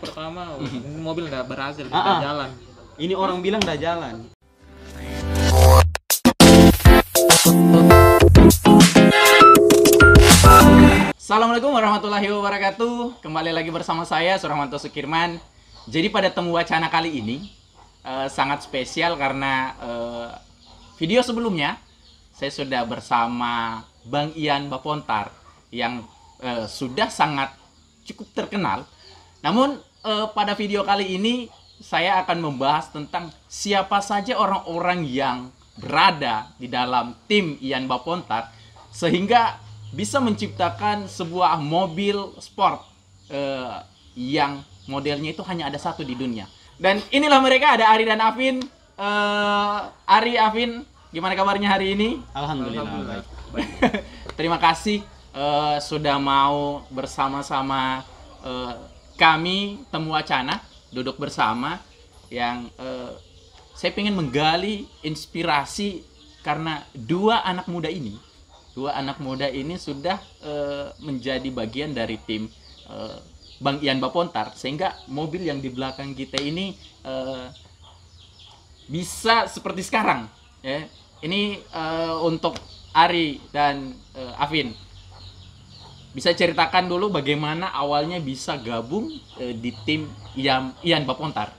pertama, ini mobil nggak berhasil, nggak jalan. Ini orang bilang nggak jalan. Assalamualaikum warahmatullahi wabarakatuh. Kembali lagi bersama saya Surahmanto Sukirman. Jadi pada temu wacana kali ini sangat spesial karena video sebelumnya saya sudah bersama Bang Ian Bapontar yang sudah sangat cukup terkenal. Namun pada video kali ini saya akan membahas tentang siapa saja orang-orang yang berada di dalam tim Ian Bapontar sehingga bisa menciptakan sebuah mobil sport yang modelnya itu hanya ada satu di dunia. Dan inilah mereka, ada Ari dan Afin. Ari, Afin, gimana kabarnya hari ini? Alhamdulillah. Baik. Terima kasih sudah mau bersama-sama kami Temu Wacana, duduk bersama yang saya pengen menggali inspirasi karena dua anak muda ini sudah menjadi bagian dari tim Bang Ian Bapontar, sehingga mobil yang di belakang kita ini bisa seperti sekarang ya. Ini untuk Ari dan Afin, bisa ceritakan dulu bagaimana awalnya bisa gabung di tim Ian Bapontar.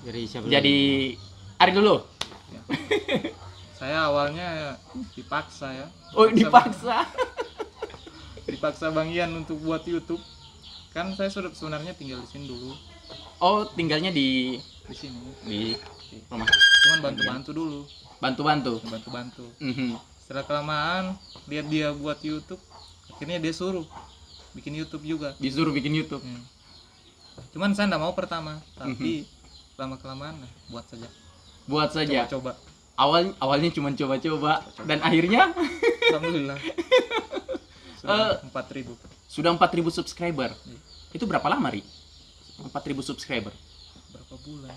Jadi Ari dulu. Ya. Saya awalnya dipaksa ya. Oh, dipaksa. Dipaksa Bang Ian untuk buat YouTube. Kan saya sudah sebenarnya tinggal di sini dulu. Oh, tinggalnya di sini. Di rumah. Cuman bantu-bantu dulu. Bantu-bantu. Setelah kelamaan lihat dia buat YouTube, akhirnya dia suruh bikin YouTube juga. Disuruh bikin YouTube. Cuman saya nggak mau pertama, tapi lama-kelamaan buat saja. Buat saja. Coba. Awalnya cuma coba-coba dan akhirnya alhamdulillah sudah 4.000. Sudah 4.000 subscriber. Itu berapa lama, Ri? 4.000 subscriber. Berapa bulan?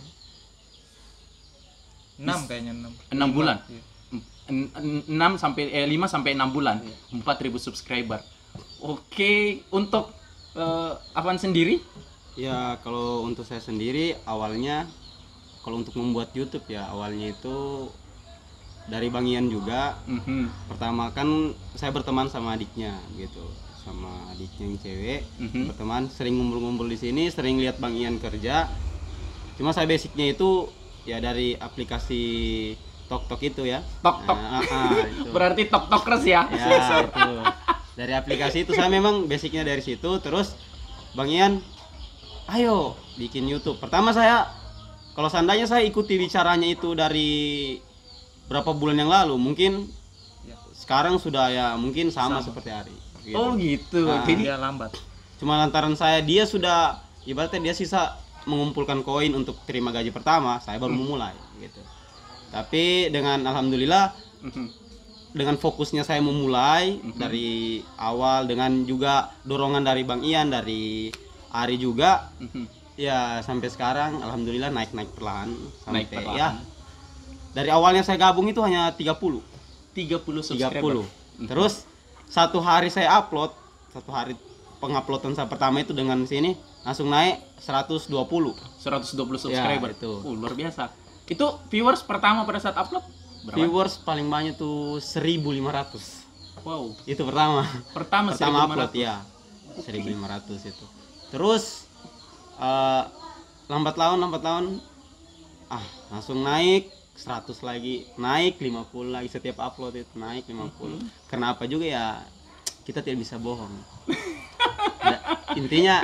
6 kayaknya 6. 6 bulan. Iya. 5 sampai 6 bulan. 4.000 subscriber. Oke, untuk Afan sendiri? Ya, kalau untuk saya sendiri awalnya, kalau untuk membuat YouTube ya awalnya itu dari Bang Ian juga. Pertama kan saya berteman sama adiknya gitu, sama adiknya yang cewek. Berteman, sering ngumpul-ngumpul di sini, sering lihat Bang Ian kerja. Cuma saya basicnya itu ya dari aplikasi TokTok itu ya. TokTok. Itu. Berarti TokTokers ya. Ya, itu. Dari aplikasi itu saya memang basicnya dari situ. Terus Bang Ian, ayo bikin YouTube. Pertama saya, kalau seandainya saya ikuti bicaranya itu dari berapa bulan yang lalu, mungkin Ya. sekarang sudah ya mungkin sama seperti Ari. Gitu. Oh gitu. Nah, Jadi Dia lambat. Cuma lantaran dia sudah ibaratnya dia sisa mengumpulkan koin untuk terima gaji pertama, saya baru memulai gitu. Tapi dengan alhamdulillah dengan fokusnya saya memulai dari awal, dengan juga dorongan dari Bang Ian, dari Ari juga. Ya sampai sekarang alhamdulillah naik perlahan sampai ya. Dari awalnya saya gabung itu hanya 30 subscriber. Terus satu hari saya upload, satu hari penguploadan saya pertama itu dengan sini langsung naik 120 subscriber. Ya, itu. Luar biasa. Itu viewers pertama pada saat upload berapa? Viewers paling banyak tuh 1.500. Wow. Itu pertama upload 1.500. ya. 1.500 itu. Terus lambat laun langsung naik 100 lagi, naik 50 lagi, setiap upload itu naik 50. Kenapa juga ya, kita tidak bisa bohong. Intinya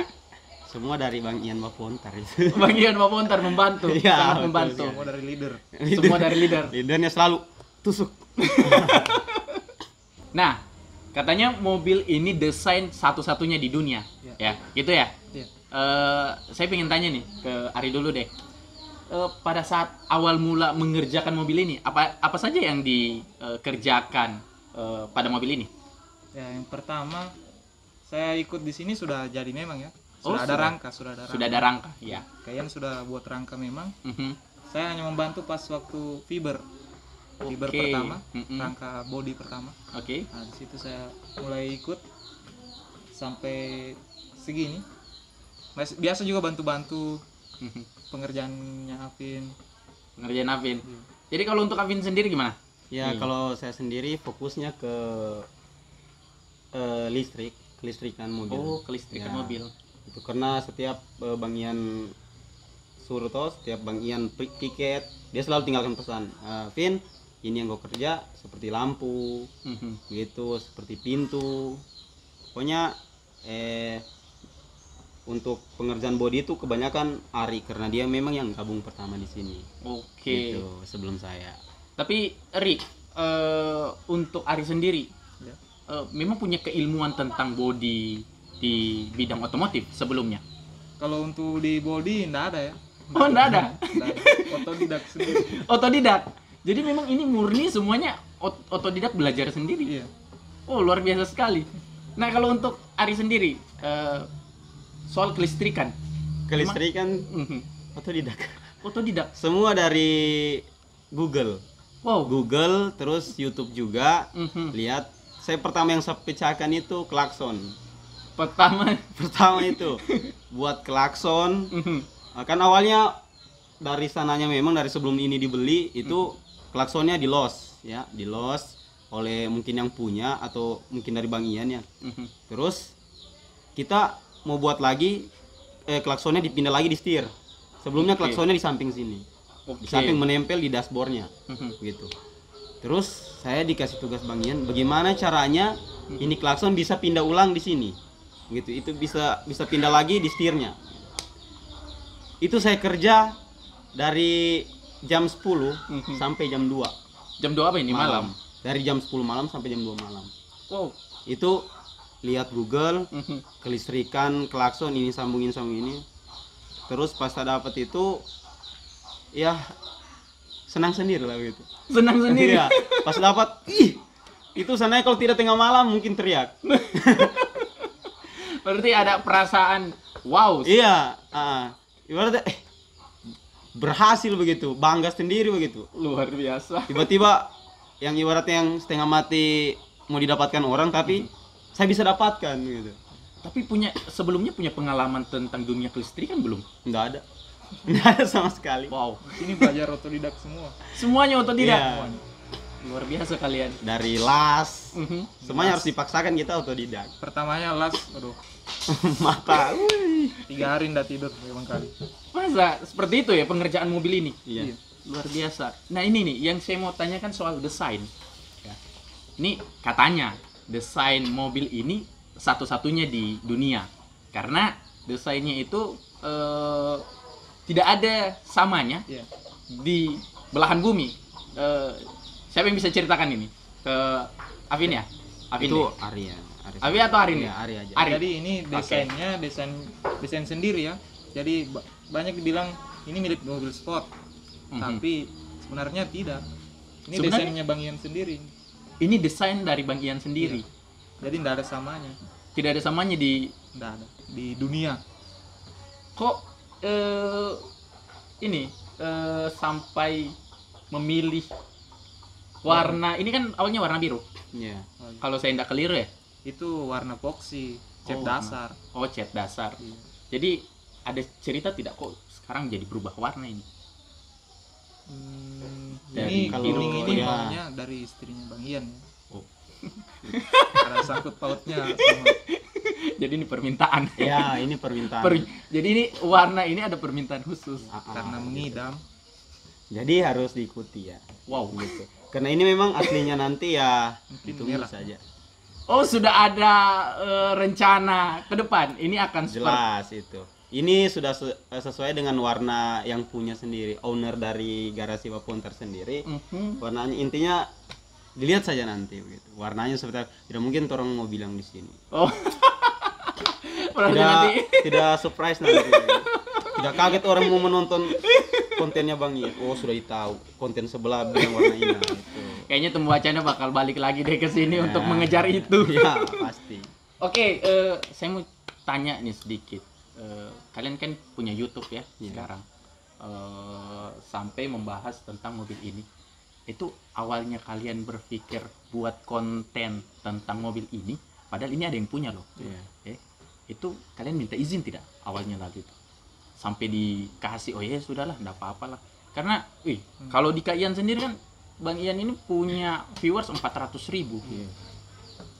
semua dari Bang Ian Bapontar itu. Bang Ian Bapontar membantu, Ya, sangat membantu. Semua dari leader. Semua dari leader. Leadernya selalu tusuk. Nah, katanya mobil ini desain satu-satunya di dunia, ya, gitu ya. Iya. Saya pengen tanya nih ke Ari dulu deh. Pada saat awal mula mengerjakan mobil ini, apa saja yang dikerjakan pada mobil ini? Ya, yang pertama saya ikut di sini sudah jadi memang ya. Sudah ada rangka, ya. Kayaknya sudah buat rangka memang. Saya hanya membantu pas waktu fiber pertama, rangka body pertama. Oke. Nah, di situ saya mulai ikut sampai segini. biasa juga bantu-bantu pengerjaannya Afin. Ngerjain Afin. Jadi kalau untuk Afin sendiri gimana? Ya kalau saya sendiri fokusnya ke kelistrikan mobil. Oh, kelistrikan Ya, mobil. itu karena setiap Bang Ian suruh toh, setiap Bang Ian piket, dia selalu tinggalkan pesan, Vin, ini yang gue kerja seperti lampu, gitu, seperti pintu. Pokoknya untuk pengerjaan body itu kebanyakan Ari karena dia memang yang gabung pertama di sini. Oke. Gitu, sebelum saya. Tapi Ri, untuk Ari sendiri, Ya. memang punya keilmuan tentang body di bidang otomotif sebelumnya? Kalau untuk di body enggak ada ya. Oh, enggak ada. Nggak ada. Otodidak sendiri. Otodidak. Jadi memang ini murni semuanya otodidak belajar sendiri. Iya. Oh, luar biasa sekali. Nah, kalau untuk Ari sendiri, soal kelistrikan, Kelistrikan Mhm. otodidak. Otodidak. Semua dari Google. Wow. Google terus YouTube juga. Mhm. Lihat, saya pertama yang saya pecahkan itu klakson. Pertama. Pertama itu buat klakson. Mhm. Kan awalnya dari sananya memang dari sebelum ini dibeli itu klaksonnya di los ya, di los oleh mungkin yang punya atau mungkin dari Bang Ian ya. Mhm. Terus kita mau buat lagi klaksonnya dipindah lagi di setir. Sebelumnya Oke. klaksonnya di samping sini. Oke. Di samping menempel di dashboardnya. Mhm. Gitu. Terus saya dikasih tugas Bang Ian, bagaimana caranya ini klakson bisa pindah ulang di sini. Gitu. Itu bisa pindah lagi di setirnya. Itu saya kerja dari jam 10 sampai jam 2 Jam 2 apa ini? Malam. Dari jam 10 malam sampai jam 2 malam. Wow. Itu lihat Google, Mhm. kelistrikan, klakson, ini sambungin sama ini. Terus pas saya dapat itu ya senang sendiri lah gitu. Senang sendiri. Iya, pas dapat, itu sananya kalau tidak tengah malam mungkin teriak. Berarti ada perasaan wow. Iya, ibaratnya berhasil begitu, bangga sendiri begitu. Luar biasa. Tiba-tiba yang ibaratnya yang setengah mati mau didapatkan orang tapi saya bisa dapatkan gitu. Tapi sebelumnya punya pengalaman tentang dunia kelistrikan belum? Nggak ada. Nggak ada sama sekali. Wow. Ini belajar otodidak semua. Semuanya otodidak. Iya. Luar biasa kalian. Dari las, Mhm. semuanya harus dipaksakan kita otodidak. Pertamanya las, aduh, Mata, 3 hari nggak tidur memang kali. Masa seperti itu ya pengerjaan mobil ini? iya. Luar biasa. Nah ini nih yang saya mau tanyakan soal desain. Ya. Ini katanya desain mobil ini satu-satunya di dunia karena desainnya itu tidak ada samanya Iya. di belahan bumi. Siapa yang bisa ceritakan ini ke Afin ya? Afin Itu deh. Ari ya. Abi atau Arin? Iya, Ari aja. Ari. Jadi ini desainnya desain sendiri ya. Jadi banyak dibilang ini milik mobil sport. Mhm. Tapi sebenarnya tidak. Ini Sebenarnya? desainnya Bang Ian sendiri. Ini desain dari Bang Ian sendiri. Jadi tidak ada samanya. Tidak ada samanya di Tidak ada di dunia. kok ini sampai memilih warna ini kan awalnya warna biru. Iya. Kalau saya tidak keliru ya. Itu warna epoxy, cat Oh, dasar. Oh, cat dasar. Iya. Jadi ada cerita tidak kok sekarang jadi berubah warna ini? Dari Ini kalau kuning ini ya. maunya dari istrinya Bang Ian. Ya. Oh. Ada sangkut pautnya sama Jadi ini permintaan. Ya, ini permintaan. Jadi ini warna ini ada permintaan khusus. karena mengidam. Jadi harus diikuti ya. Wow. Gitu. Karena ini memang aslinya nanti ya Mungkin tunggu merah. saja. Oh, sudah ada rencana ke depan. Ini akan Jelas itu. Ini sudah sesuai dengan warna yang punya sendiri, owner dari garasi Wapunter sendiri. Mhm. Warnanya intinya dilihat saja nanti begitu. Warnanya seperti apa. Tidak mungkin orang mau bilang di sini. Oh. Berarti Tidak nanti tidak surprise nanti. Tidak kaget orang mau menonton kontennya Bang Ian. Oh, sudah tahu konten sebelah bilang warna ini. Gitu. kayaknya Temu Wacana bakal balik lagi deh ke sini Ya. untuk mengejar itu. Ya, pasti. Oke, saya mau tanya nih sedikit. Kalian kan punya YouTube ya Iya. sekarang. Sampai membahas tentang mobil ini. Itu awalnya kalian berpikir buat konten tentang mobil ini, padahal ini ada yang punya loh. Iya. itu kalian minta izin tidak awalnya lagi itu? Sampai dikasih, oh ya sudahlah, enggak apa-apa lah. Karena, kalau di Kak Ian sendiri kan, Bang Ian ini punya viewers 400.000.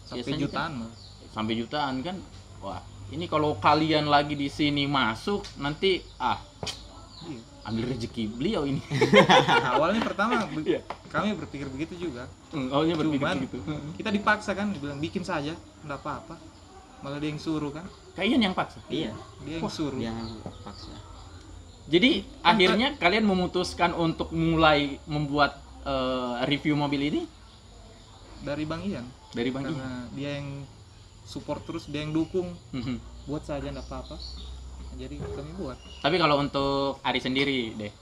Sampai Biasanya jutaan mah. Sampai jutaan kan. Wah, ini kalau kalian lagi di sini masuk, nanti Iya. ambil rezeki beliau ini. Awalnya pertama kami berpikir begitu juga. Awalnya berpikir Cuman gitu. kita dipaksa kan, dibilang bikin saja, enggak apa-apa. Malah dia yang suruh kan. Kak Ian yang paksa. Iya, Dia yang suruh. yang paksa. Jadi akhirnya kalian memutuskan untuk mulai membuat review mobil ini Dari Bang Ian. dari Bang Ian. Karena dia yang support terus, dia yang dukung. Mhm. Buat saja enggak apa-apa. Jadi kami buat. Tapi kalau untuk Ari sendiri deh,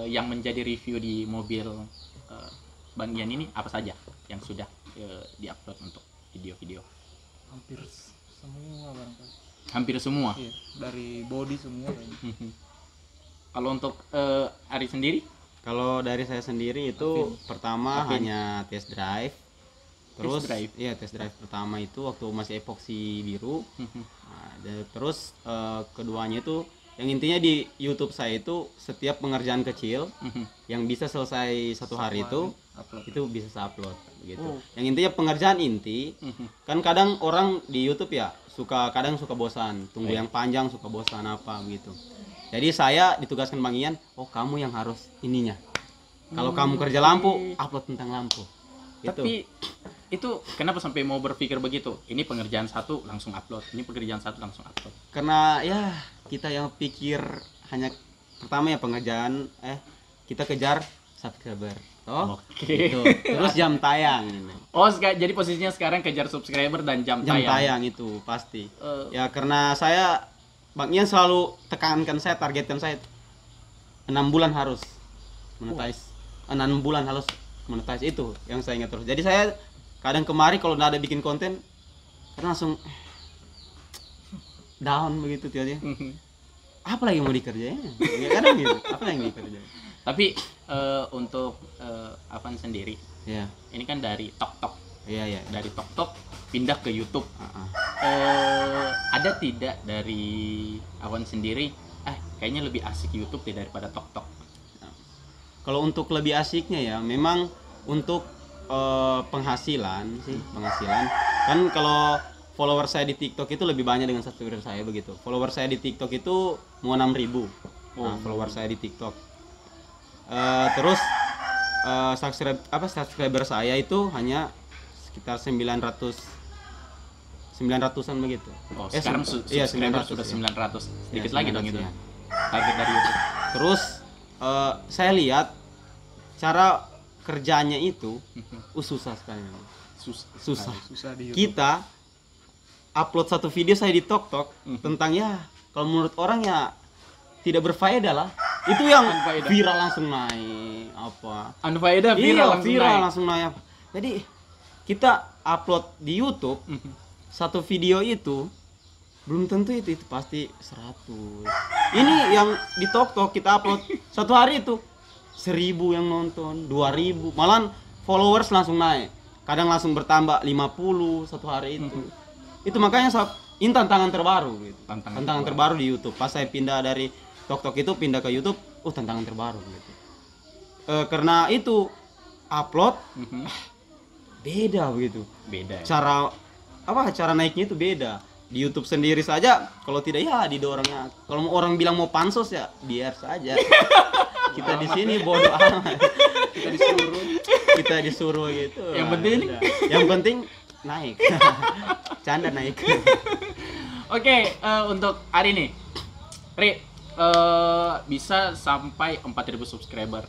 yang menjadi review di mobil Bang Ian ini apa saja yang sudah diupload untuk video-video? Hampir semua barangkali. Hampir semua. Iya, dari body semua kayaknya. Mhm. Kalau untuk Ari sendiri, Kalau dari saya sendiri itu pertama Apin. hanya test drive. Terus Test drive? iya test drive pertama itu waktu masih epoksi biru. Mhm. Nah, terus keduanya itu yang intinya di YouTube saya itu setiap pengerjaan kecil Mhm. yang bisa selesai satu hari itu Upload. itu bisa saya upload gitu. Oh. Yang intinya pengerjaan inti Mhm. kan kadang orang di YouTube ya kadang suka bosan, tunggu Iya. yang panjang suka bosan apa begitu. Jadi saya ditugaskan Bang Ian, oh kamu yang harus ininya. Kalau kamu kerja lampu, upload tentang lampu. Gitu. Tapi itu kenapa sampai mau berpikir begitu? Ini pengerjaan satu langsung upload, ini pekerjaan satu langsung upload. Karena ya kita yang pikir hanya pertama ya pengerjaan kita kejar subscriber. Toh? Oke. Gitu. Terus jam tayang. Oh, jadi posisinya sekarang kejar subscriber dan jam Jam tayang. tayang itu pasti. Eh, Ya karena saya Bang Ian selalu tekankan saya, targetkan saya 6 bulan harus monetize. 6 bulan harus monetize itu yang saya ingat terus. Jadi saya kadang kemari kalau nggak ada bikin konten karena langsung down begitu tiba-tiba. mhm. Apa lagi mau dikerjain? Ya kadang gitu. Apa yang dikerjain? Tapi untuk Avan sendiri, Ya, ini kan dari TokTok, iya. dari TokTok pindah ke YouTube. Ah. Ada tidak dari Avan sendiri? Kayaknya lebih asik YouTube daripada TokTok. Kalau untuk lebih asiknya ya, memang untuk penghasilan kan kalau follower saya di TikTok itu lebih banyak dengan subscriber saya begitu. Follower saya di TikTok itu mau 6.000. Nah, follower saya di TikTok. Terus subscriber saya itu hanya sekitar 900-an begitu. Oh, sekarang iya, subscriber 900, sudah ya. 900. Sedikit Ya, lagi dong 900, itu. ya. Target dari YouTube. Terus saya lihat cara kerjanya itu susah sekali. Susah. Susah di YouTube. Kita upload satu video saya di TokTok tentang ya kalau menurut orang ya tidak berfaedah lah. Itu yang Unfaedah. viral langsung naik apa. Unfaedah viral Iya, langsung viral naik. langsung naik. Jadi kita upload di YouTube satu video itu belum tentu itu pasti 100. Ini yang di TokTok kita upload satu hari itu 1.000 yang nonton, 2.000, malah followers langsung naik. Kadang langsung bertambah 50 satu hari itu. Itu makanya ini tantangan terbaru gitu. Tantangan terbaru di YouTube. Pas saya pindah dari TokTok itu pindah ke YouTube, tantangan terbaru gitu. Karena itu upload beda begitu. Beda. Ya? Cara naiknya itu beda. Di YouTube sendiri saja kalau tidak ya didorongnya. Kalau mau orang bilang mau pansos ya biar saja. Kita di sini bodoh amat. Kita disuruh gitu. Yang penting udah. Yang penting naik. Canda naik. Oke, untuk hari ini, Ri, bisa sampai 4.000 subscriber.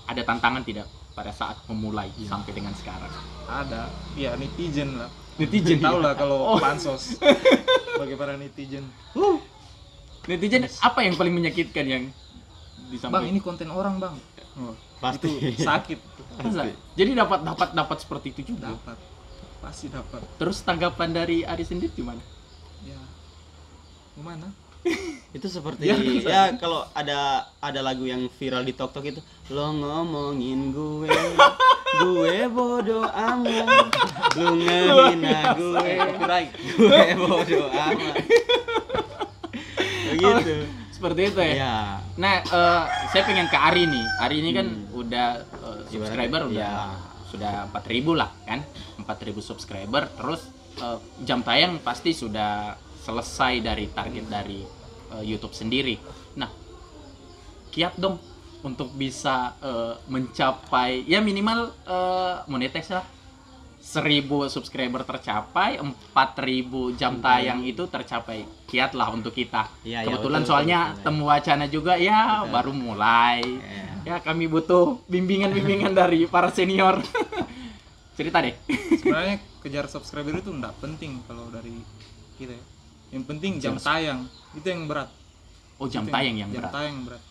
Ada tantangan tidak pada saat memulai sampai dengan sekarang? Ada. Ya netizen lah. Netizen Tahu lah kalau Oh. pansos. Bagi para netizen. Netizen apa yang paling menyakitkan yang Bang, disampaikan? ini konten orang, Bang. Oh, Pasti. itu sakit. Masa? Jadi dapat seperti itu juga. Dapat. Pasti dapat. Terus tanggapan dari Ari sendiri gimana? Ya. Gimana? Itu seperti Ya, ya kalau ada lagu yang viral di TokTok itu lo ngomongin gue bodoh amat, lu ngehina gue bodoh amat. Begitu. Seperti itu ya. Iya. Nah, saya pengen ke Ari nih. Ari ini kan udah subscriber Ibaratnya, udah iya. sudah 4.000 lah kan. 4.000 subscriber, terus jam tayang pasti sudah selesai dari target dari YouTube sendiri. Nah, kiat dong untuk bisa mencapai ya minimal monetis lah. 1.000 subscriber tercapai, 4.000 jam tayang itu tercapai. Kiat lah untuk kita. Iya, iya, Kebetulan betul, soalnya betul. Temu Wacana juga ya Betul. baru mulai. Iya. Ya kami butuh bimbingan-bimbingan dari para senior. Cerita deh. Sebenarnya kejar subscriber itu enggak penting kalau dari kita ya. Yang penting jam tayang itu yang berat. Oh, jam Itu tayang yang jam berat. tayang yang berat.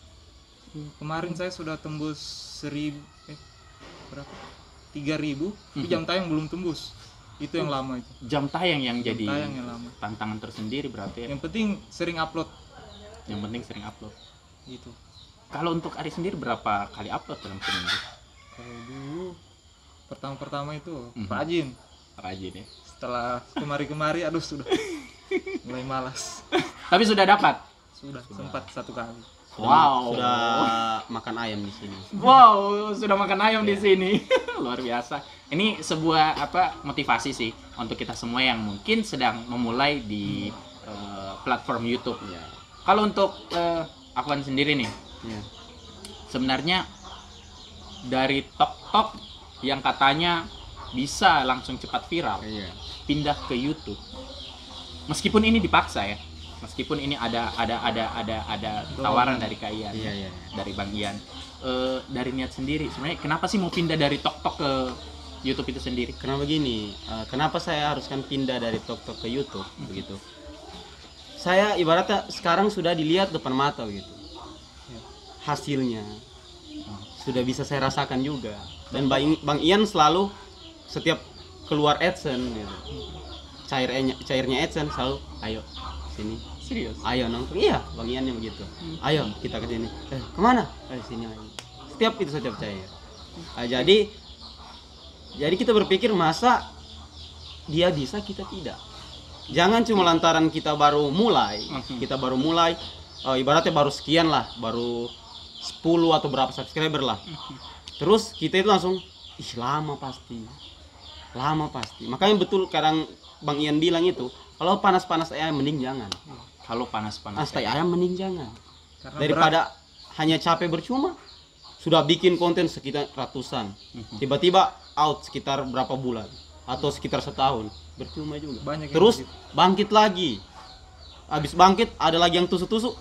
Kemarin saya sudah tembus 1.000 berapa? 3.000, tapi jam tayang belum tembus. Itu yang lama itu. Jam tayang yang Jam jadi tayang yang lama. tantangan tersendiri berarti ya. Yang penting sering upload Yang penting sering upload. gitu. Kalau untuk Ari sendiri berapa kali upload dalam seminggu? Kalau dulu pertama-pertama itu Mhm. rajin. Rajin ya. Setelah kemari-kemari aduh sudah mulai malas. Tapi sudah dapat. Sudah sempat satu kali. Wow. Sudah makan ayam di sini. Wow, sudah makan ayam di sini. Luar biasa. Ini sebuah motivasi sih untuk kita semua yang mungkin sedang memulai di platform YouTube. Iya. Kalau untuk akuan sendiri nih, Iya. sebenarnya dari TokTok yang katanya bisa langsung cepat viral, Iya. pindah ke YouTube. Meskipun ini dipaksa ya. Meskipun ini ada tawaran dari Kak Ian, Iya, iya. dari Bang Ian. Dari niat sendiri, sebenarnya kenapa sih mau pindah dari TokTok ke YouTube itu sendiri? Karena begini, kenapa saya haruskan pindah dari TokTok ke YouTube begitu? Saya ibaratnya sekarang sudah dilihat depan mata gitu. Hasilnya sudah bisa saya rasakan juga. Dan Bang Ian selalu setiap keluar AdSense gitu. Cairnya AdSense selalu ayo sini. Serius? Ayo nongkrong. Iya, Bang Ian yang begitu. Ayo kita ke sini. Kemana? Sini lagi. Setiap cair. Nah, jadi kita berpikir masa dia bisa kita tidak. Jangan cuma lantaran kita baru mulai, ibaratnya baru sekian lah, baru 10 atau berapa subscriber lah. Terus kita itu langsung lama pasti. Makanya betul kadang Bang Ian bilang itu, kalau panas-panas ayam mending jangan. Kalau panas-panas. Tai ayam mending jangan. Karena Daripada hanya capek bercuma, sudah bikin konten sekitar ratusan, tiba-tiba out sekitar berapa bulan atau sekitar setahun, bercuma juga. Banyak yang Terus begitu. bangkit lagi, habis bangkit ada lagi yang tusuk-tusuk,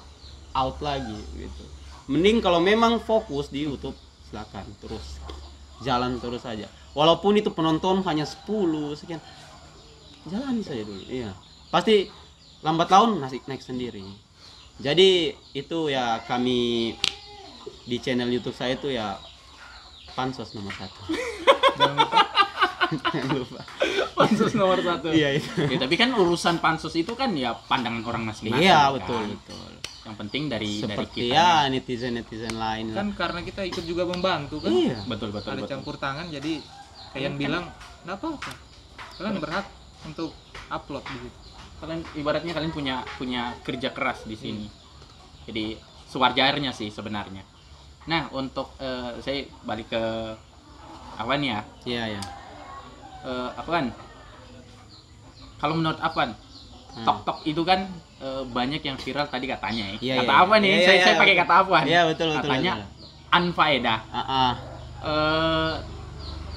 out lagi gitu. Mending kalau memang fokus di YouTube, silakan terus jalan terus saja. Walaupun itu penonton hanya 10 sekian, jalani saja dulu. Iya, pasti lambat laun naik sendiri. Jadi itu ya, kami di channel YouTube saya itu ya pansos nomor 1. Jangan lupa. Pansus nomor 1. Iya itu. Ya, tapi kan urusan pansus itu kan ya pandangan orang masing-masing. Iya, kan? betul. Yang penting dari Seperti kita. ya netizen lain lah. kan karena kita ikut juga membantu kan. Iya. Betul. Ada campur tangan jadi kayak yang bilang nggak apa-apa. Kalian berhak untuk upload begitu. Kalian ibaratnya kalian punya kerja keras di sini. Jadi sewajarnya sih sebenarnya. Nah, untuk saya balik ke Afwan ya. Iya ya. Afwan. Kalau menurut Afwan, TokTok itu kan banyak yang viral tadi katanya ya. Iya, Kata iya. apa nih? Iya, Saya iya. pakai kata Afwan. Iya, betul. Katanya unfaedah.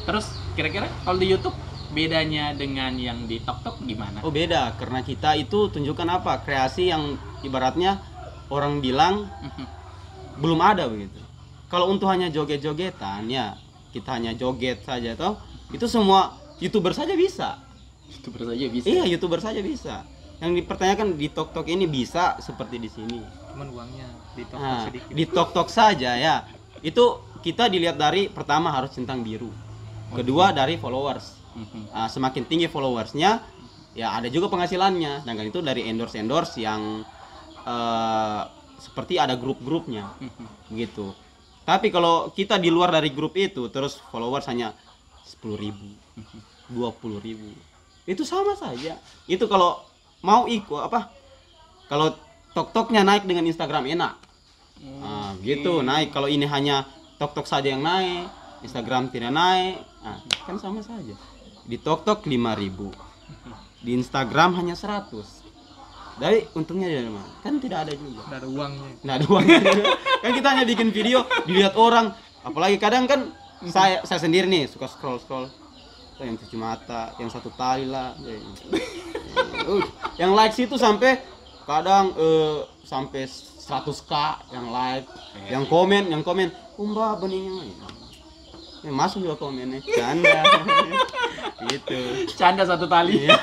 Terus kira-kira kalau di YouTube bedanya dengan yang di TokTok gimana? Oh beda, karena kita itu tunjukkan apa, kreasi yang ibaratnya orang bilang belum ada begitu. Kalau untuk hanya joget-jogetan ya kita hanya joget saja toh, itu semua YouTuber saja bisa. YouTuber saja bisa. Iya, YouTuber saja bisa. Yang dipertanyakan di TokTok ini bisa seperti di sini. Cuman uangnya di toko Nah, sedikit. di TokTok saja ya. Itu kita dilihat dari pertama harus centang biru. Kedua dari followers. Semakin tinggi followersnya, ya ada juga penghasilannya. Dan itu dari endorse yang seperti ada grup-grupnya, gitu. Tapi kalau kita di luar dari grup itu, terus followers hanya 10.000, 20.000, itu sama saja. Itu kalau mau ikut kalau tok-toknya naik dengan Instagram enak. Nah, gitu naik. Kalau ini hanya tok-tok saja yang naik, Instagram tidak naik, nah, kan sama saja. Di tok-tok 5.000, di Instagram hanya 100. Dari untungnya dari mana? Kan tidak ada juga. Nggak ada uangnya. Nggak ada uangnya. Kan kita hanya bikin video, dilihat orang. Apalagi kadang kan saya sendiri nih suka scroll yang cuci mata, yang satu tali lah. Yang likes itu sampai kadang sampai 100k yang like, yang komen, Mbak beningnya. Masuk juga komennya, canda. Gitu. Canda satu tali. Iya.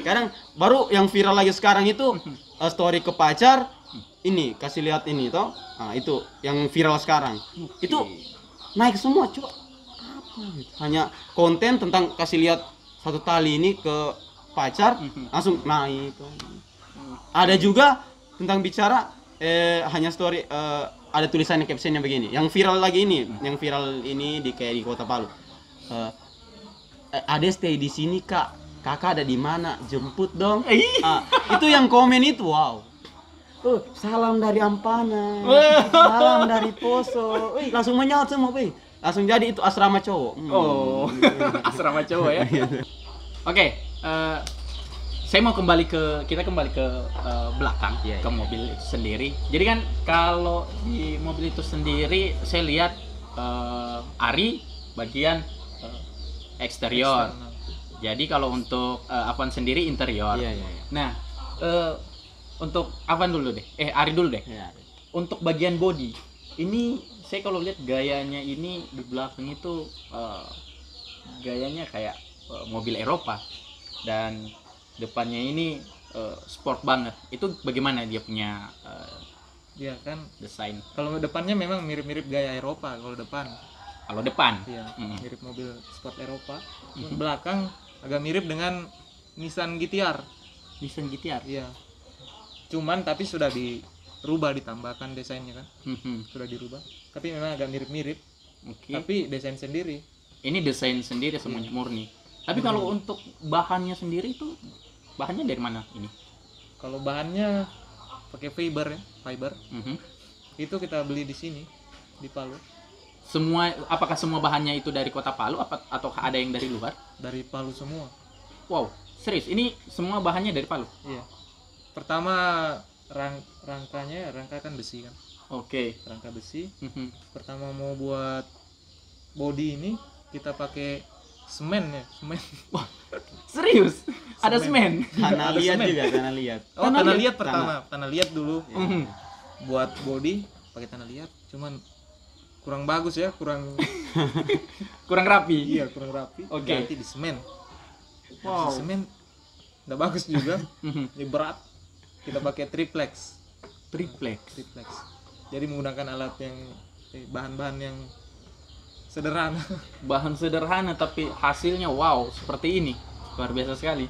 Kadang baru yang viral lagi sekarang itu story ke pacar, ini kasih lihat ini toh. Nah, itu yang viral sekarang. Itu naik semua, Cuk. Apa gitu? Hanya konten tentang kasih lihat satu tali ini ke pacar langsung naik. Ada juga tentang bicara hanya story ada tulisannya captionnya begini. Yang viral lagi ini, yang viral ini di kayak di Kota Palu. Ade stay di sini, Kak. Kakak ada di mana? Jemput dong. Itu yang komen itu, wow. Salam dari Ampana. Salam dari Poso. Langsung menyaut semua, Bang. Langsung jadi itu asrama cowok. Asrama cowok ya. Oke, saya mau kita kembali ke belakang, ke mobil itu sendiri. Jadi kan kalau di mobil itu sendiri saya lihat Ari bagian eksterior. Jadi kalau untuk Avan sendiri interior. Iya. Nah, untuk Avan dulu deh. Ari dulu deh. Iya. Untuk bagian body, ini saya kalau lihat gayanya ini di belakang itu gayanya kayak mobil Eropa dan depannya ini sport banget. Itu bagaimana dia punya Iya kan. desain? Kalau depannya memang mirip-mirip gaya Eropa kalau depan. Kalau depan, Iya, mirip mobil sport Eropa. Belakang agak mirip dengan Nissan GT-R. Nissan GT-R. Iya. Cuman tapi sudah dirubah, ditambahkan desainnya kan. Sudah dirubah. Tapi memang agak mirip-mirip. Oke. Tapi desain sendiri. Ini desain sendiri semuanya murni. Tapi kalau untuk bahannya sendiri itu bahannya dari mana ini? Kalau bahannya pakai fiber ya, fiber. Mhm. Itu kita beli di sini di Palu. Apakah semua bahannya itu dari Kota Palu atau ada yang dari luar? Dari Palu semua. Wow, serius? Ini semua bahannya dari Palu? Iya. Pertama rangka kan besi kan. Oke. Rangka besi. Mhm. Pertama mau buat body ini kita pakai semen ya, semen. Wah, serius? Ada semen? Tanah Ada liat semen. juga, tanah liat. Oh, Tanah tanah liat. liat pertama, tanah liat dulu. Mhm. Buat body pakai tanah liat, cuman kurang bagus ya, kurang Kurang rapi. iya, kurang rapi. Oke. Ganti di semen. Wow. Di semen nggak bagus juga. Mhm. Ini berat. Kita pakai triplex. Triplex. Jadi menggunakan alat yang bahan-bahan yang sederhana. Bahan sederhana tapi hasilnya wow, seperti ini. Luar biasa sekali.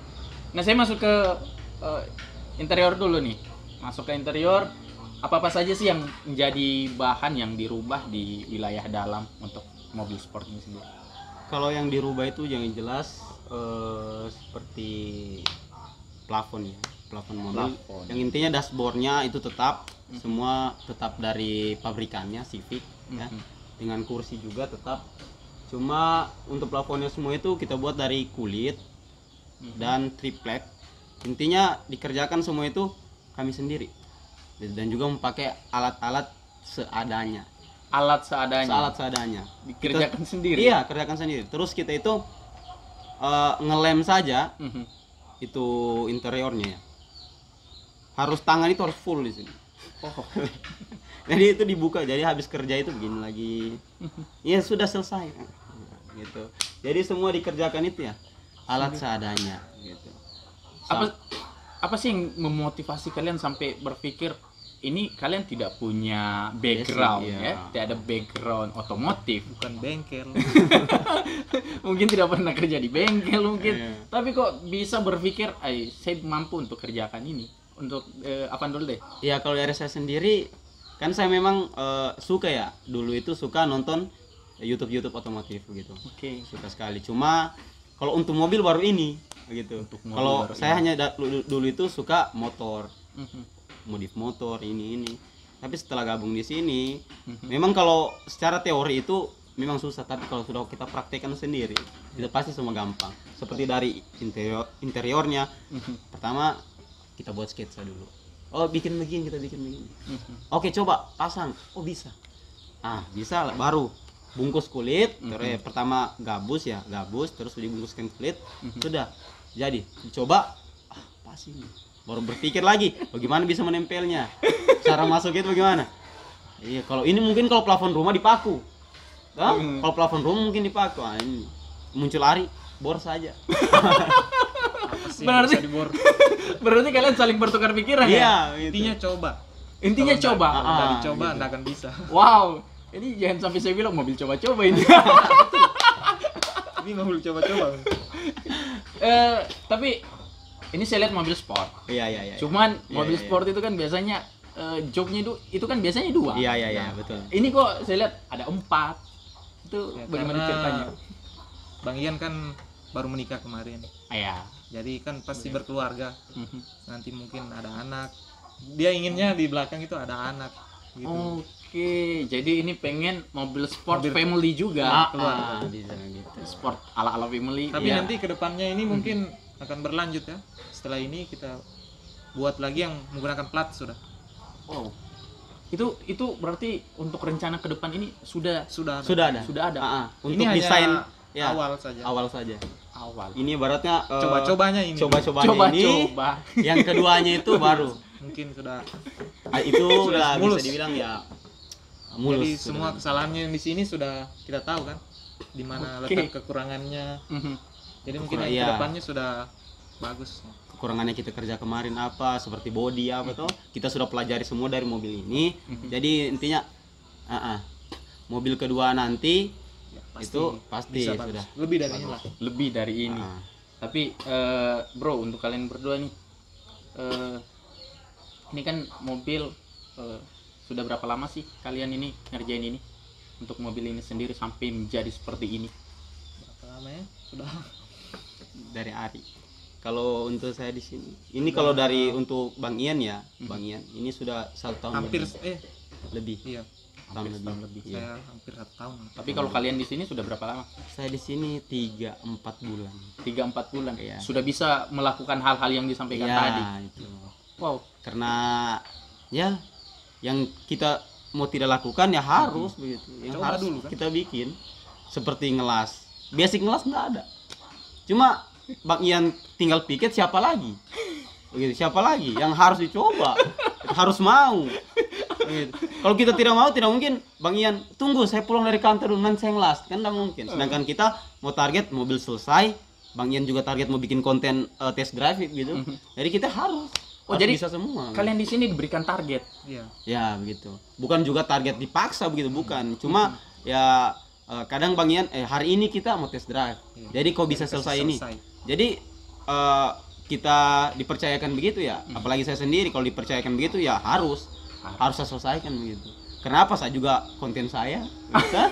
Nah, saya masuk ke interior dulu nih. Masuk ke interior, apa-apa saja sih yang menjadi bahan yang dirubah di wilayah dalam untuk mobil sport ini sendiri? Kalau yang dirubah itu yang jelas seperti plafon ya, plafon mobil. Plafon. Yang intinya dashboardnya itu tetap semua tetap dari pabrikannya Civic ya. Dengan kursi juga tetap. Cuma untuk plafonnya semua itu kita buat dari kulit dan triplek. Intinya dikerjakan semua itu kami sendiri. Dan juga memakai alat-alat seadanya. Alat seadanya. Alat seadanya. Dikerjakan sendiri. Iya, kerjakan sendiri. Terus kita itu ngelem saja Mhm. itu interiornya ya. Harus tangan itu harus full di sini. Oh. Jadi itu dibuka, jadi habis kerja itu begini lagi. Ya sudah selesai. Gitu. Jadi semua dikerjakan itu ya alat seadanya gitu. Apa sih yang memotivasi kalian sampai berpikir ini kalian tidak punya background Basic, ya, iya. tidak ada background otomotif, Bukan bengkel. mungkin tidak pernah kerja di bengkel mungkin, Iya. tapi kok bisa berpikir, saya mampu untuk kerjakan ini, untuk apa dulu deh? Ya kalau dari saya sendiri kan saya memang suka ya, dulu itu suka nonton YouTube otomotif gitu. Oke. Suka sekali. Cuma kalau untuk mobil baru ini begitu. Untuk mobil Kalau baru saya ini. hanya dulu itu suka motor. Mhm. modif motor ini. Tapi setelah gabung di sini, memang kalau secara teori itu memang susah, tapi kalau sudah kita praktekkan sendiri, itu pasti semua gampang. Seperti dari interiornya, pertama kita buat sketsa dulu. Oh, bikin begini, kita bikin begini. Oke, coba pasang. Oh, bisa. Bisa lah. Baru bungkus kulit, terus pertama gabus, terus dibungkuskan kulit, sudah jadi. Coba, pas ini. Baru berpikir lagi, bagaimana bisa menempelnya, cara masuk itu bagaimana. Iya, kalau ini mungkin kalau plafon rumah dipaku. Kalau plafon rumah mungkin dipaku. Ini muncul Ari, bor saja. Berarti kalian saling bertukar pikiran ya? Gitu. Intinya coba. Intinya Kalau coba. nggak- kalau dicoba gitu. Anda akan bisa. Wow, ini jangan sampai saya bilang mobil coba-coba ini. Ini mobil coba-coba. Tapi ini saya lihat mobil sport. Iya. Cuman Iya, mobil iya. sport itu kan biasanya joknya itu kan biasanya 2. Iya, betul. Ini kok saya lihat ada 4. Itu Ya, bagaimana karena ceritanya? Bang Ian kan baru menikah kemarin. Iya. Jadi kan pasti berkeluarga. Mhm. Nanti mungkin ada anak. Dia inginnya di belakang itu ada anak gitu. Oke, jadi ini pengen mobil sport Mobil- family juga. Bisa gitu. Sport ala-ala family. Tapi iya. nanti kedepannya ini mungkin akan berlanjut ya. Setelah ini kita buat lagi yang menggunakan plat sudah. Wow. Itu berarti untuk rencana ke depan ini sudah Sudah ada. Sudah ada. Untuk Ini hanya desain ya, awal saja. awal saja. awal. Ini ibaratnya Coba-cobanya ini. coba-cobanya ini. Coba. Yang keduanya itu baru. Mungkin sudah. Itu udah mulus. bisa dibilang ya mulus. Jadi sudah. semua kesalahannya yang di sini sudah kita tahu kan. Di mana Oke. letak kekurangannya. Mhm. Jadi mungkin yang Iya. kedepannya sudah bagus. Kekurangannya kita kerja kemarin apa, seperti body apa tuh, kita sudah pelajari semua dari mobil ini. Jadi intinya mobil kedua nanti Ya, itu pasti bisa bagus. sudah Lebih dari ini lah. Lebih dari ini. Ah. Tapi bro, untuk kalian berdua nih, ini kan mobil sudah berapa lama sih kalian ini ngerjain ini untuk mobil ini sendiri sampai menjadi seperti ini? Berapa lama ya? Sudah. dari Ari. Kalau untuk saya di sini, ini kalau dari untuk Bang Ian ya, Bang Ian, ini sudah 1 tahun Hampir lebih. iya. Tahun Hampir setahun lebih. lebih. Iya. Saya hampir 1 tahun. Tapi kalau kalian di sini sudah berapa lama? Saya di sini 3-4 bulan. 3-4 bulan. Iya. Sudah bisa melakukan hal-hal yang disampaikan Iya, tadi. itu. Wow. Karena ya yang kita mau tidak lakukan ya harus begitu. Yang Coba harus dulu, kan? kita bikin seperti ngelas. Basic ngelas nggak ada. Cuma Bang Ian tinggal piket, siapa lagi? Begitu, siapa lagi yang harus dicoba? Harus mau. Begitu. Kalau kita tidak mau, tidak mungkin Bang Ian tunggu saya pulang dari kantor dulu nanti saya ngelas, kan tidak mungkin. Sedangkan kita mau target mobil selesai, Bang Ian juga target mau bikin konten test drive gitu. Jadi kita harus jadi bisa semua. Kalian di sini diberikan target. Iya. Ya begitu. Bukan juga target dipaksa begitu, bukan. Cuma ya kadang Bang Ian hari ini kita mau test drive. Iya. Jadi kok bisa selesai ini? Jadi kita dipercayakan begitu ya. Apalagi saya sendiri kalau dipercayakan begitu ya harus saya selesaikan begitu. Kenapa saya juga konten saya bisa.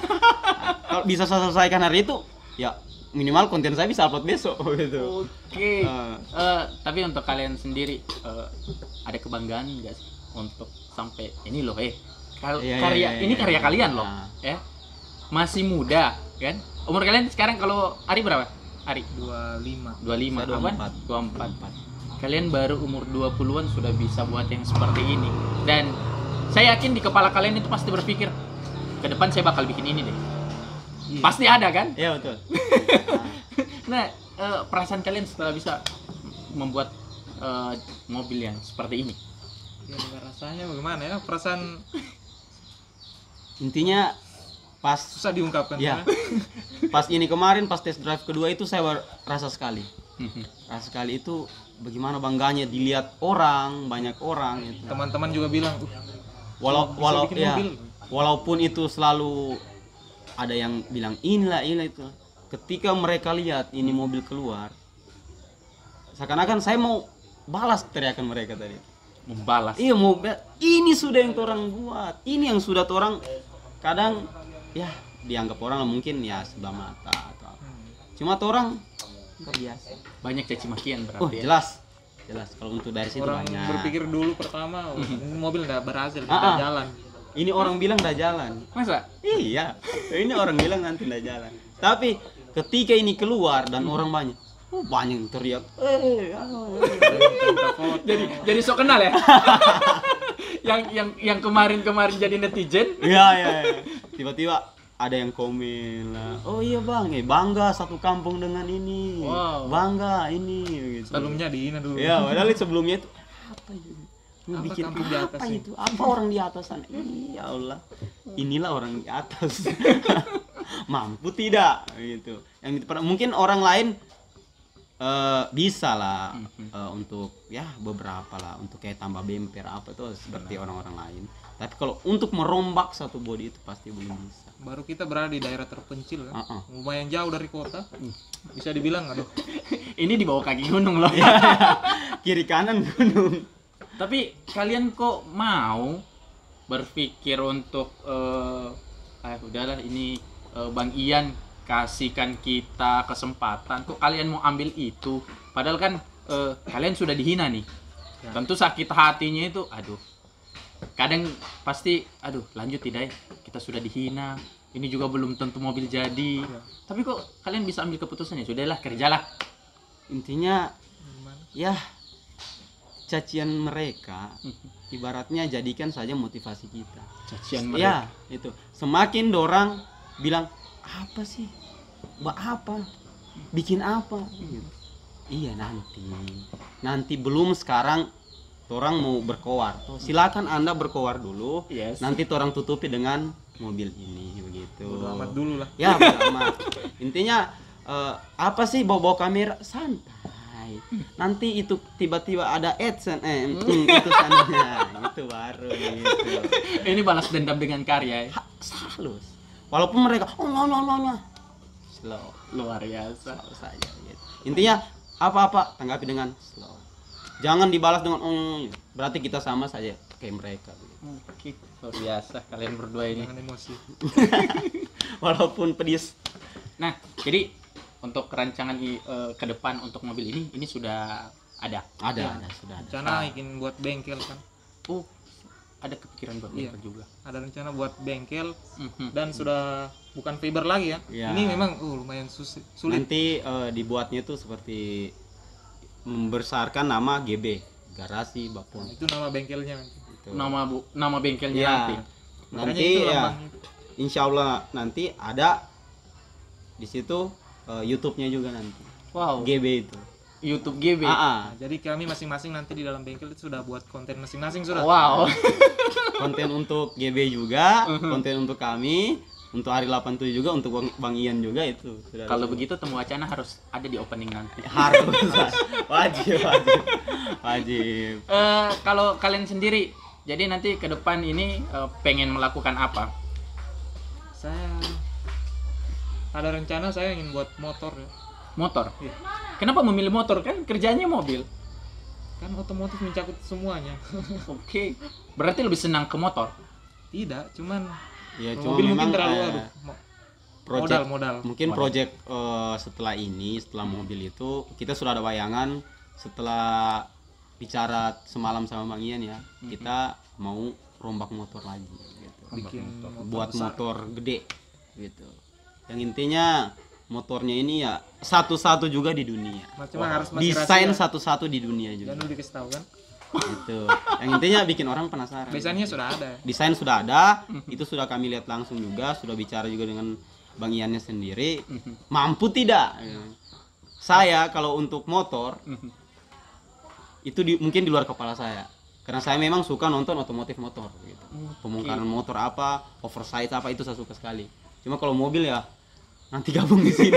Kalau bisa saya selesaikan hari itu ya minimal konten saya bisa upload besok gitu. Oke. Tapi untuk kalian sendiri ada kebanggaan nggak sih untuk sampai ini loh karya ini karya kalian loh ya, masih muda kan, umur kalian sekarang kalau Ari berapa? Ari 25. 25 Saya apa? 24. Kalian baru umur 20-an sudah bisa buat yang seperti ini, dan saya yakin di kepala kalian itu pasti berpikir ke depan saya bakal bikin ini deh. Pasti ada kan? Iya betul. Nah, perasaan kalian setelah bisa membuat mobil yang seperti ini? Ya, rasanya bagaimana ya? Perasaan Intinya pas susah diungkapkan. ya, Ya. pas ini kemarin pas test drive kedua itu saya rasa sekali. Rasa sekali itu bagaimana bangganya dilihat orang, banyak orang gitu. Teman-teman juga bilang, Walau bikin ya, mobil." walaupun itu selalu ada yang bilang inilah itu. Ketika mereka lihat ini mobil keluar, seakan-akan saya mau balas teriakan mereka tadi. Membalas. Iya mau ini sudah yang orang buat, ini yang sudah orang kadang ya dianggap orang mungkin ya sebelah mata atau apa. Cuma orang biasa. Banyak caci makian Oh berarti ya? jelas jelas. Kalau untuk dari situ Orang banyak. berpikir dulu pertama, oh, ini mobil nggak berhasil, Ah, nggak ah. jalan. Ini orang bilang udah jalan. Masa? Iya, ini orang bilang nanti udah jalan. Tapi ketika ini keluar dan orang banyak, oh banyak yang teriak. Jadi sok kenal ya? yang kemarin jadi netizen. Iya, iya, iya. Tiba-tiba ada yang komen lah. Oh iya bang, bangga satu kampung dengan ini. Wow. Bangga ini. Gitu. Sebelumnya dihina dulu. Ya, padahal sebelumnya itu apa itu? Lu Apa bikin kampung di atas apa ini? itu? Apa orang di atas sana? Ya Allah. Inilah orang di atas. Mampu tidak gitu. Yang itu mungkin orang lain bisa lah untuk ya beberapa lah untuk kayak tambah bemper apa tuh seperti orang-orang lain. Tapi kalau untuk merombak satu body itu pasti belum bisa. Baru kita berada di daerah terpencil kan, Uh-uh. lumayan jauh dari kota. Bisa dibilang aduh, Ini di bawah kaki gunung loh. Kiri kanan gunung. Tapi kalian kok mau berpikir untuk udahlah ini Bang Ian kasihkan kita kesempatan, kok kalian mau ambil itu? Padahal kan kalian sudah dihina nih. Ya. Tentu sakit hatinya itu, aduh. Kadang pasti, aduh lanjut tidak ya? Kita sudah dihina. Ini juga belum tentu mobil jadi. Ya. Tapi kok kalian bisa ambil keputusan ya? Sudahlah, kerjalah. Intinya gimana? ya cacian mereka ibaratnya jadikan saja motivasi kita. Cacian mereka. Ya, itu. Semakin dorang bilang apa sih? Apa? Bikin apa? Gitu. Iya nanti belum sekarang orang mau berkoar. Silakan Anda berkoar dulu. Yes. Nanti orang tutupi dengan mobil ini begitu. Bodo amat dulu lah. Ya, bodo amat. Intinya apa sih bawa kamera santai. Nanti itu tiba-tiba ada AdSense itu sananya. Itu baru gitu. Ini balas dendam dengan karya ya. Halus. Walaupun mereka slow Luar biasa. saja gitu. Intinya apa-apa tanggapi dengan slow. Jangan dibalas dengan berarti kita sama saja kayak mereka gitu. Oke, luar biasa kalian berdua ini. Jangan emosi. Walaupun pedis. Nah, jadi untuk rancangan ke depan untuk mobil ini sudah ada. Ada sudah ada. Rencana ingin buat bengkel kan. Oh, ada kepikiran buat Iya. mobil juga. Ada rencana buat bengkel Mhm. dan sudah bukan fiber lagi ya. Ya. Ini memang lumayan sulit. Nanti dibuatnya tuh seperti membesarkan nama GB, garasi Bapon. Itu nama bengkelnya nanti. Gitu. Nama bengkelnya Ya. nanti. Makanya Nanti itu ya lambangnya. insya Allah nanti ada di situ YouTube-nya juga nanti. Wow. GB itu. YouTube GB. Ah. Nah, jadi kami masing-masing nanti di dalam bengkel itu sudah buat konten masing-masing sudah. Wow. Konten untuk GB juga, konten untuk kami, untuk hari 87 juga, untuk Bang Ian juga itu. Sudah Kalau ada. begitu Temu Wacana harus ada di opening nanti. Harus wajib. Kalau kalian sendiri, jadi nanti ke depan ini pengen melakukan apa? Saya ada rencana saya ingin buat motor ya. Motor. Iya. Kenapa memilih motor? Kan kerjanya mobil. Kan otomotif mencakup semuanya. Oke. Berarti lebih senang ke motor. Tidak, cuman Ya cuma mobil memang mungkin terlalu aduh. project Modal. mungkin project setelah mobil itu kita sudah ada bayangan setelah bicara semalam sama Bang Ian ya. Kita mau rombak motor lagi gitu. Bikin Buat besar. motor gede gitu. Yang intinya motornya ini ya satu-satu juga di dunia. Cuma harus masih Desain rahasia. satu-satu di dunia juga. Jangan dulu dikasih tahu kan. Gitu. Yang intinya bikin orang penasaran. Desainnya sudah ada. Desain sudah ada, itu sudah kami lihat langsung juga, sudah bicara juga dengan Bang Iannya sendiri. Mampu tidak? Saya kalau untuk motor itu mungkin di luar kepala saya. Karena saya memang suka nonton otomotif motor gitu. Pembongkaran motor apa, oversize apa itu saya suka sekali. Cuma kalau mobil ya nanti gabung di sini.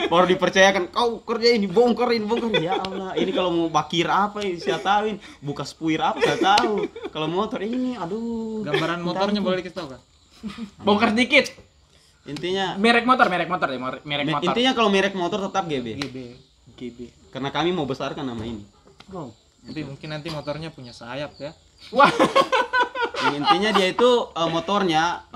Baru dipercayakan kau kerja ini bongkar. Ya Allah, ini kalau mau bakir apa ya saya tahuin, buka spuir apa saya tahu. Kalau motor ini aduh. Gambaran motornya boleh dikasih tahu kan? Bongkar sedikit. Intinya Merek motor deh, merek motor. intinya kalau merek motor tetap GB. GB. Karena kami mau besarkan nama ini. Wow. Tapi mungkin nanti motornya punya sayap ya. Wah. Yang intinya dia itu motornya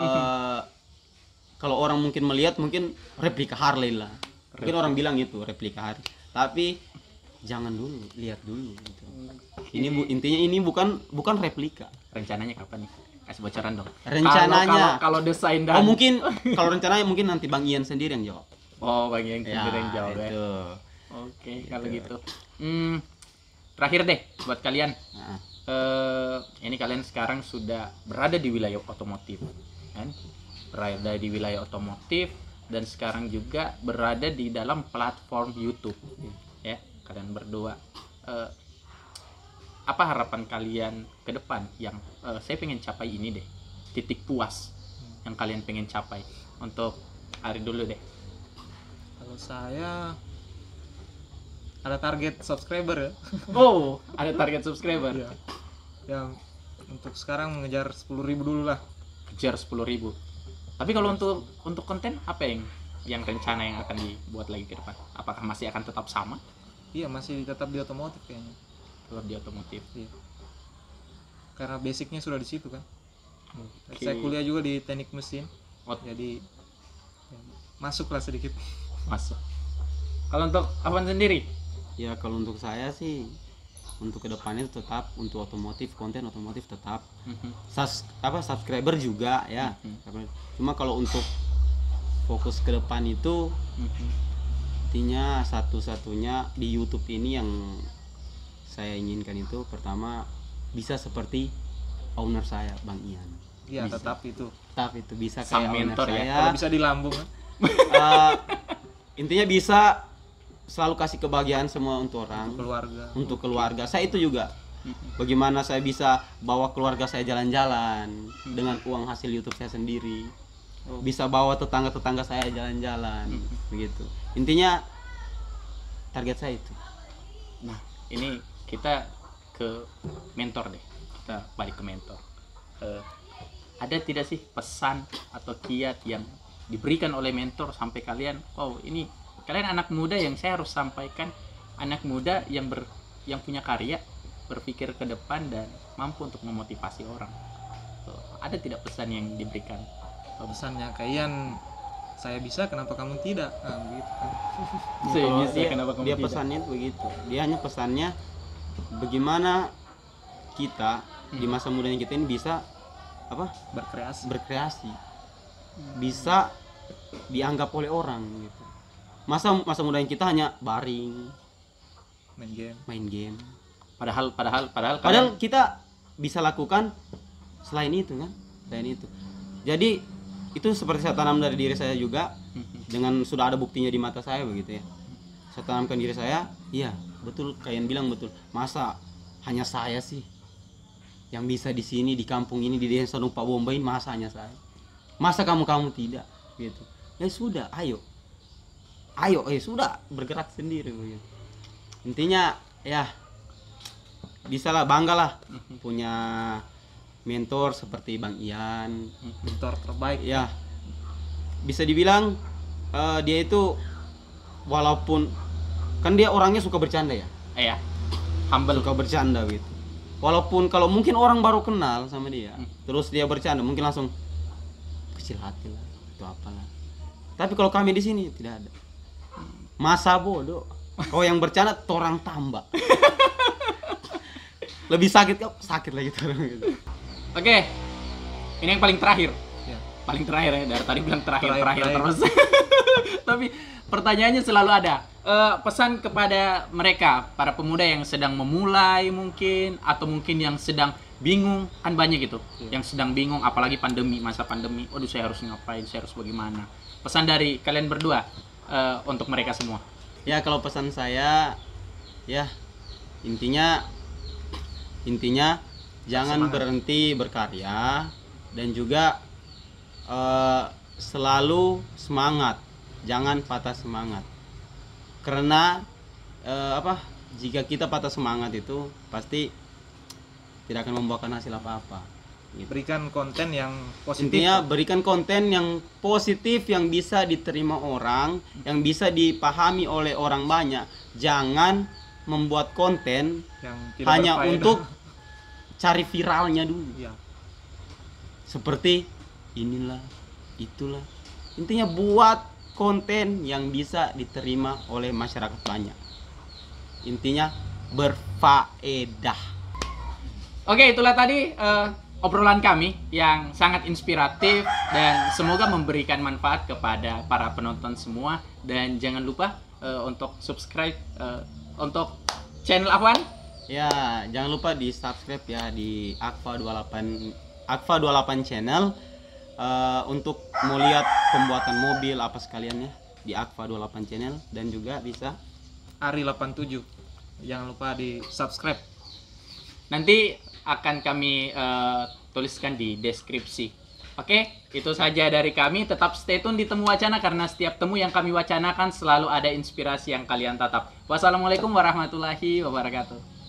kalau orang mungkin melihat mungkin replika Harley lah. Mungkin orang bilang itu replika Harley. Tapi jangan dulu, lihat dulu gitu. Intinya ini bukan replika. Rencananya kapan nih? Kasih bocoran dong. Rencananya kalau desain dan mungkin kalau rencananya mungkin nanti Bang Ian sendiri yang jawab. bagian sendiri yang jawab ya. itu. Oke, kalau gitu. Terakhir deh buat kalian. Nah, Ini kalian sekarang sudah berada di wilayah otomotif, kan? Berada di wilayah otomotif dan sekarang juga berada di dalam platform YouTube, ya. Kalian berdua, apa harapan kalian ke depan yang saya pengen capai ini deh, titik puas yang kalian pengen capai. Untuk Ari dulu deh. Kalau saya ada target subscriber ya. Oh, ada target subscriber. Iya. Yang untuk sekarang mengejar 10.000 dulu lah. Kejar 10.000. Tapi kalau untuk konten apa yang rencana yang akan dibuat lagi ke depan? Apakah masih akan tetap sama? Iya, masih tetap di otomotif kayaknya. Tetap di otomotif. Iya. Karena basicnya sudah di situ kan. Oke. Saya kuliah juga di teknik mesin. Oh. Jadi ya, masuklah sedikit. Masuk. Kalau untuk Afan sendiri? ya kalau untuk saya sih untuk kedepannya tetap untuk otomotif, konten otomotif tetap. Subscriber juga ya. Cuma kalau untuk fokus ke depan itu intinya satu-satunya di YouTube ini yang saya inginkan itu pertama bisa seperti owner saya Bang Ian. Iya, Bisa. tetap itu. Tetap itu bisa Sang kayak owner mentor ya. saya. Kalau bisa di lambung kan. Intinya bisa selalu kasih kebahagiaan semua untuk orang, Keluarga. untuk keluarga. Saya itu juga. Bagaimana saya bisa bawa keluarga saya jalan-jalan dengan uang hasil YouTube saya sendiri. Bisa bawa tetangga-tetangga saya jalan-jalan, begitu. Intinya target saya itu. Nah, ini kita ke mentor deh. Kita balik ke mentor. Ada tidak sih pesan atau kiat yang diberikan oleh mentor sampai kalian, oh ini kalian anak muda yang saya harus sampaikan, anak muda yang punya karya, berpikir ke depan dan mampu untuk memotivasi orang. Ada tidak pesan yang diberikan? Pesannya kayak Ian, saya bisa kenapa kamu tidak? Nah, begitu kan. Saya Kalau bisa, kenapa kamu dia tidak? pesannya itu begitu. Dia hanya pesannya bagaimana kita di masa mudanya kita ini bisa apa? Berkreasi. Bisa dianggap oleh orang gitu. Masa mudanya kita hanya baring, main game. Padahal Padahal kita bisa lakukan selain itu kan? Selain itu. Jadi itu seperti saya tanam dari diri saya juga, dengan sudah ada buktinya di mata saya begitu ya. Saya tanamkan diri saya, iya betul kalian bilang betul. Masa hanya saya sih yang bisa di sini di kampung ini di desa Numpak Bombain, masa hanya saya? Masa kamu tidak gitu? Ya sudah, ayo sudah bergerak sendiri begitu. Intinya ya bisalah, banggalah punya mentor seperti Bang Ian, Mentor terbaik. ya bisa dibilang dia itu walaupun kan dia orangnya suka bercanda ya, ya humble. suka bercanda gitu. Walaupun kalau mungkin orang baru kenal sama dia, terus dia bercanda mungkin langsung kecil hati lah, itu apalah. Tapi kalau kami di sini tidak ada. Masa bodoh. Kau yang bercanda torang tambah. Lebih sakit lagi torang gitu. Oke, ini yang paling terakhir. Ya. Paling terakhir ya, dari tadi bilang terakhir Terakhir. terus. Tapi pertanyaannya selalu ada. Pesan kepada mereka, para pemuda yang sedang memulai mungkin, atau mungkin yang sedang bingung, kan banyak gitu. Yang sedang bingung, apalagi masa pandemi. Waduh, saya harus ngapain, saya harus bagaimana. Pesan dari kalian berdua untuk mereka semua. Ya kalau pesan saya ya intinya jangan Semangat. berhenti berkarya dan juga selalu semangat, jangan patah semangat. Karena jika kita patah semangat itu pasti tidak akan membuahkan hasil apa-apa. Gitu. Berikan konten yang positif. Intinya berikan konten yang positif yang bisa diterima orang, yang bisa dipahami oleh orang banyak. Jangan membuat konten yang tidak hanya berfaedah. untuk cari viralnya dulu. Ya. Seperti inilah, itulah. Intinya buat konten yang bisa diterima oleh masyarakat banyak. intinya berfaedah. Oke, itulah tadi obrolan kami yang sangat inspiratif dan semoga memberikan manfaat kepada para penonton semua. Dan jangan lupa untuk subscribe untuk channel Afwan. Ya, jangan lupa di subscribe ya di Akfa28 channel. Untuk mau lihat pembuatan mobil apa sekalian ya di Akfa28 channel, dan juga bisa Ari 87. Jangan lupa di subscribe. Nanti akan kami tuliskan di deskripsi. Oke, itu saja dari kami. Tetap stay tune di Temu Wacana karena setiap temu yang kami wacanakan selalu ada inspirasi yang kalian tatap. Wassalamualaikum warahmatullahi wabarakatuh.